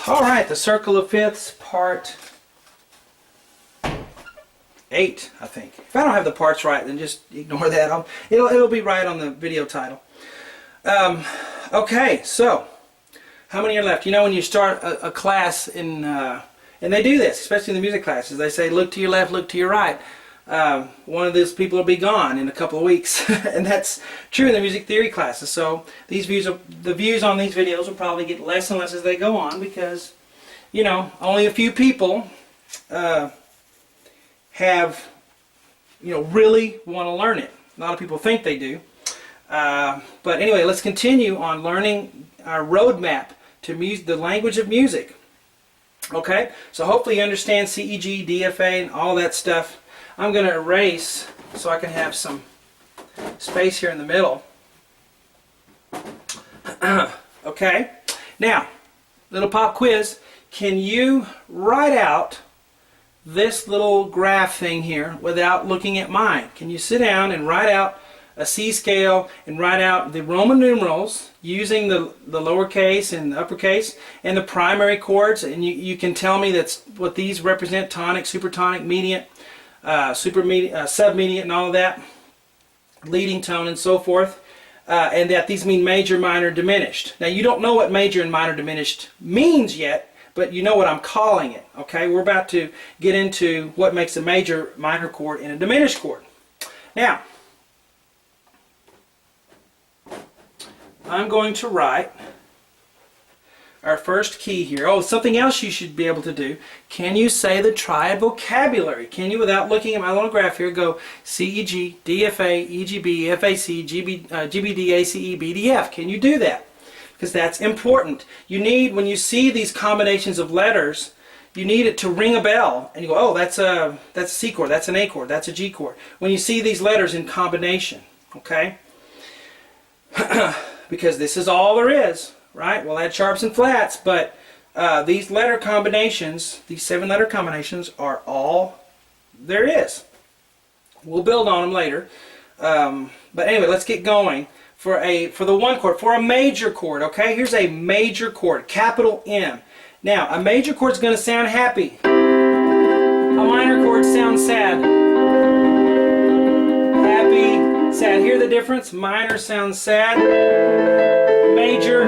All right, the Circle of Fifths, part 8, I think. If I don't have the parts right, then just ignore that. It'll be right on the video title. Okay, so how many are left? You know, when you start a class in, and they do this, especially in the music classes, they say look to your left, look to your right. One of those people will be gone in a couple of weeks, and that's true in the music theory classes. So the views on these videos will probably get less and less as they go on, because you know, only a few people have, you know, really want to learn it. A lot of people think they do, but anyway, let's continue on learning our roadmap to the language of music. Okay, so hopefully you understand CEG, DFA, and all that stuff. I'm going to erase so I can have some space here in the middle. Okay, now, little pop quiz. Can you write out this little graph thing here without looking at mine? Can you sit down and write out a C scale and write out the Roman numerals using the lowercase and the uppercase and the primary chords, and you can tell me that's what these represent: tonic, supertonic, mediant, submediant, and all of that, leading tone, and so forth, and that these mean major, minor, diminished. Now you don't know what major and minor diminished means yet, but you know what I'm calling it. Okay, we're about to get into what makes a major minor chord and a diminished chord. Now, I'm going to write our first key here. Oh, something else you should be able to do. Can you say the triad vocabulary? Can you, without looking at my little graph here, go CEG, DFA, EGB, FAC, GBD, ACE, BDF? Can you do that? Because that's important. You need, when you see these combinations of letters, you need it to ring a bell, and you go, oh, that's a C chord, that's an A chord, that's a G chord. When you see these letters in combination, okay? Because this is all there is, right? We'll add sharps and flats, but these letter combinations, these 7-letter combinations, are all there is. We'll build on them later. But anyway, let's get going. For the one chord, for a major chord, okay? Here's a major chord, capital M. Now, a major chord is going to sound happy. A minor chord sounds sad. Happy, sad. Hear the difference? Minor sounds sad. Major.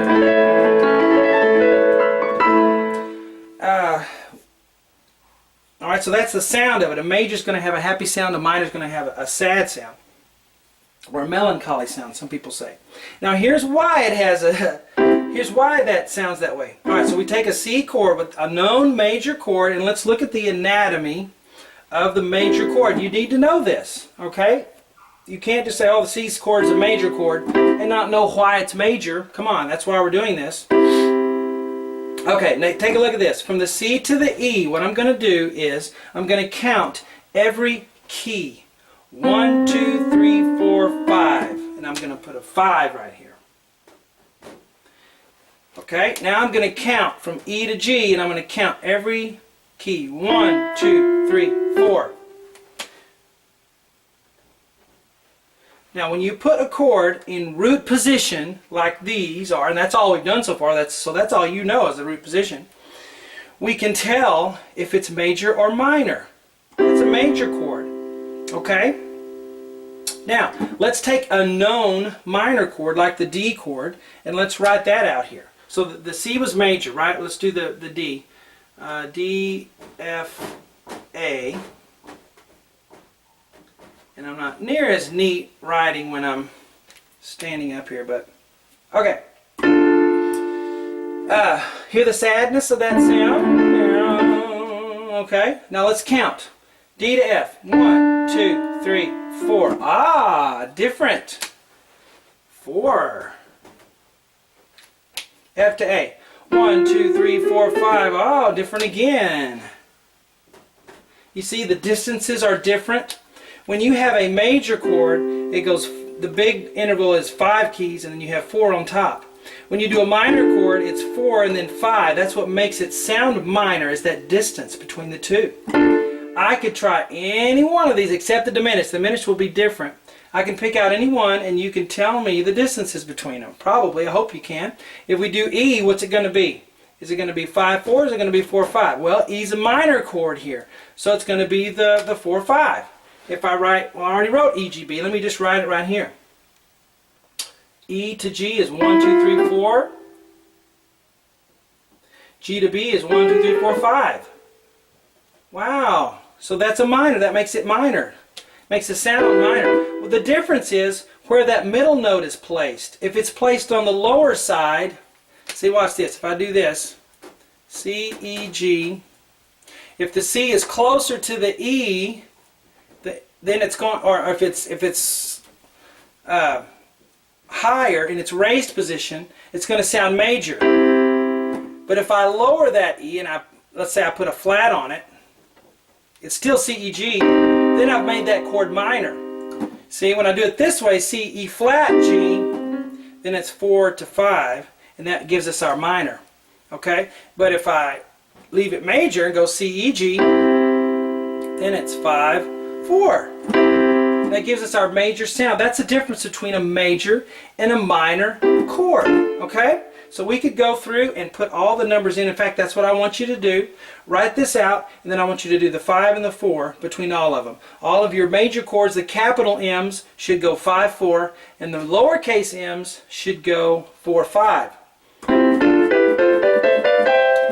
Alright, so that's the sound of it. A major is going to have a happy sound. A minor is going to have a sad sound. Or a melancholy sound, some people say. Now here's why it has here's why that sounds that way. Alright, so we take a C chord with a known major chord, and let's look at the anatomy of the major chord. You need to know this, okay? You can't just say, oh, the C chord is a major chord and not know why it's major. Come on, that's why we're doing this. Okay, now take a look at this. From the C to the E, what I'm going to do is I'm going to count every key. 1, 2, 3, 4, 5. And I'm going to put a 5 right here. Okay, now I'm going to count from E to G, and I'm going to count every key. 1, 2, 3, 4. Now when you put a chord in root position, like these are, and that's all we've done so far, so that's all you know is the root position, we can tell if it's major or minor. It's a major chord. Okay? Now, let's take a known minor chord like the D chord, and let's write that out here. So the C was major, right? Let's do the D. D, F, A. And I'm not near as neat writing when I'm standing up here, but okay. Hear the sadness of that sound? Okay, now let's count. D to F. 1, 2, 3, 4. Ah, different. 4. F to A. 1, 2, 3, 4, 5. Oh, different again. You see the distances are different. When you have a major chord, it goes, the big interval is 5 keys, and then you have 4 on top. When you do a minor chord, it's 4 and then 5. That's what makes it sound minor, is that distance between the two. I could try any one of these except the diminished. The diminished will be different. I can pick out any one, and you can tell me the distances between them. Probably, I hope you can. If we do E, what's it going to be? Is it going to be 5-4 or is it going to be 4-5? Well, E's a minor chord here, so it's going to be the 4-5. If I write, well, I already wrote E, G, B. Let me just write it right here. E to G is 1, 2, 3, 4. G to B is 1, 2, 3, 4, 5. Wow. So that's a minor. That makes it minor. Makes the sound minor. Well, the difference is where that middle note is placed. If it's placed on the lower side, see, watch this. If I do this, C, E, G, if the C is closer to the E, then it's going, or if it's higher in its raised position, it's going to sound major. But if I lower that E and let's say I put a flat on it, it's still C, E, G, then I've made that chord minor. See, when I do it this way, C, E flat, G, then it's 4 to 5, and that gives us our minor. Okay? But if I leave it major and go C, E, G, then it's 5, 4. That gives us our major sound. That's the difference between a major and a minor chord. Okay? So we could go through and put all the numbers in. In fact, that's what I want you to do. Write this out, and then I want you to do the 5 and the 4 between all of them. All of your major chords, the capital M's, should go 5, 4, and the lowercase m's should go 4, 5.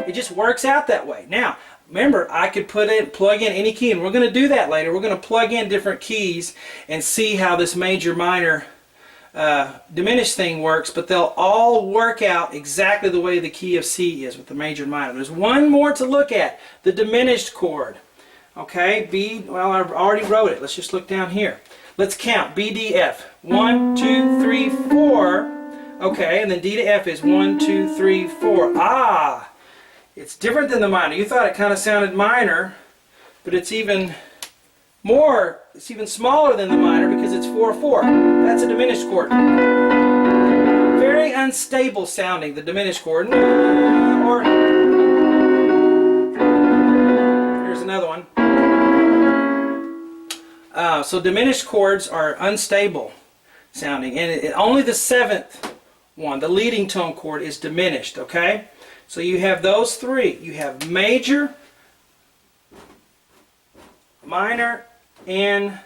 It just works out that way. Now, remember, I could plug in any key, and we're going to do that later. We're going to plug in different keys and see how this major, minor, diminished thing works, but they'll all work out exactly the way the key of C is with the major and minor. There's one more to look at, the diminished chord. Okay, B, well, I already wrote it. Let's just look down here. Let's count B, D, F. 1, 2, 3, 4. Okay, and then D to F is 1, 2, 3, 4. Ah, it's different than the minor. You thought it kind of sounded minor, but it's even more, it's even smaller than the minor because it's 4, 4. That's a diminished chord. Very unstable sounding, the diminished chord. Or here's another one. So diminished chords are unstable sounding, and only the 7th one, the leading tone chord, is diminished. Okay, so you have those three. You have major, minor, and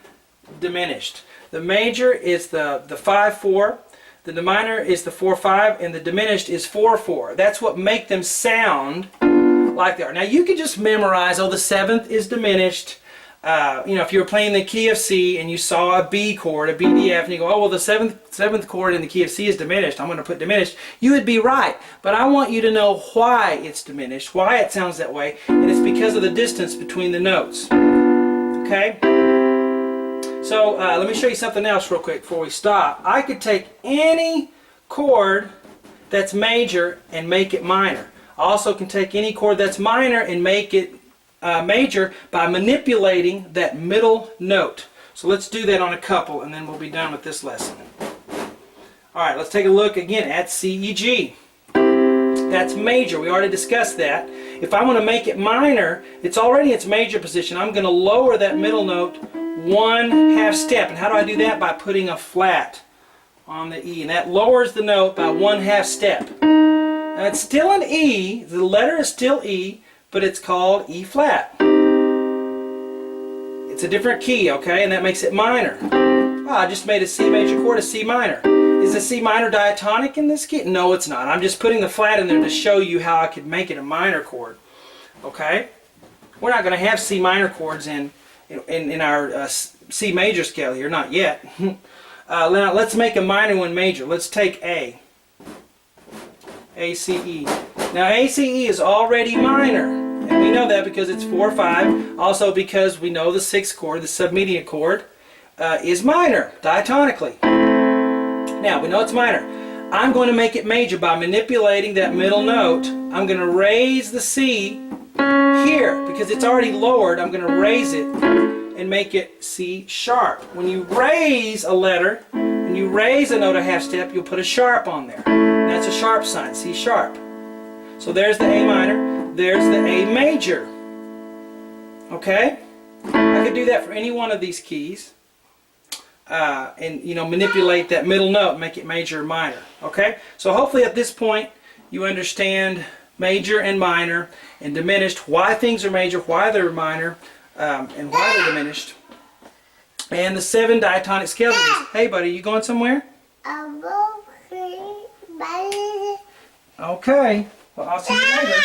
diminished. The major is the 5, 4. The minor is the 4, 5, and the diminished is 4, 4. That's what make them sound like they are. Now you could just memorize, oh, the 7th is diminished. You know, if you were playing the key of C and you saw a B chord, a B, D, F, and you go, oh, well, the 7th chord in the key of C is diminished, I'm going to put diminished, you would be right. But I want you to know why it's diminished, why it sounds that way, and it's because of the distance between the notes. Okay? So let me show you something else real quick before we stop. I could take any chord that's major and make it minor. I also can take any chord that's minor and make it major by manipulating that middle note. So let's do that on a couple, and then we'll be done with this lesson. Alright, let's take a look again at C, E, G. That's major. We already discussed that. If I want to make it minor, it's already its major position. I'm going to lower that middle note 1/2 step. And how do I do that? By putting a flat on the E. And that lowers the note by 1/2 step. Now it's still an E. The letter is still E, but it's called E flat. It's a different key, okay? And that makes it minor. Oh, I just made a C major chord a C minor. Is the C minor diatonic in this key? No, it's not. I'm just putting the flat in there to show you how I could make it a minor chord. Okay? We're not going to have C minor chords in our C major scale here, not yet. Now let's make a minor one major. Let's take A. A, C, E. Now A, C, E is already minor. And we know that because it's 4, 5. Also because we know the 6th chord, the submediate chord, is minor, diatonically. Now, we know it's minor. I'm going to make it major by manipulating that middle note. I'm going to raise the C here. Because it's already lowered, I'm going to raise it and make it C sharp. When you raise a letter, and you raise a note a 1/2 step, you'll put a sharp on there. That's a sharp sign, C sharp. So there's the A minor, there's the A major. Okay? I could do that for any one of these keys. And you know, manipulate that middle note, make it major or minor. Okay? So hopefully at this point you understand major and minor, and diminished, why things are major, why they're minor, and why they're diminished. And the 7 diatonic scales. Hey buddy, you going somewhere? Okay. Well, I'll see you later.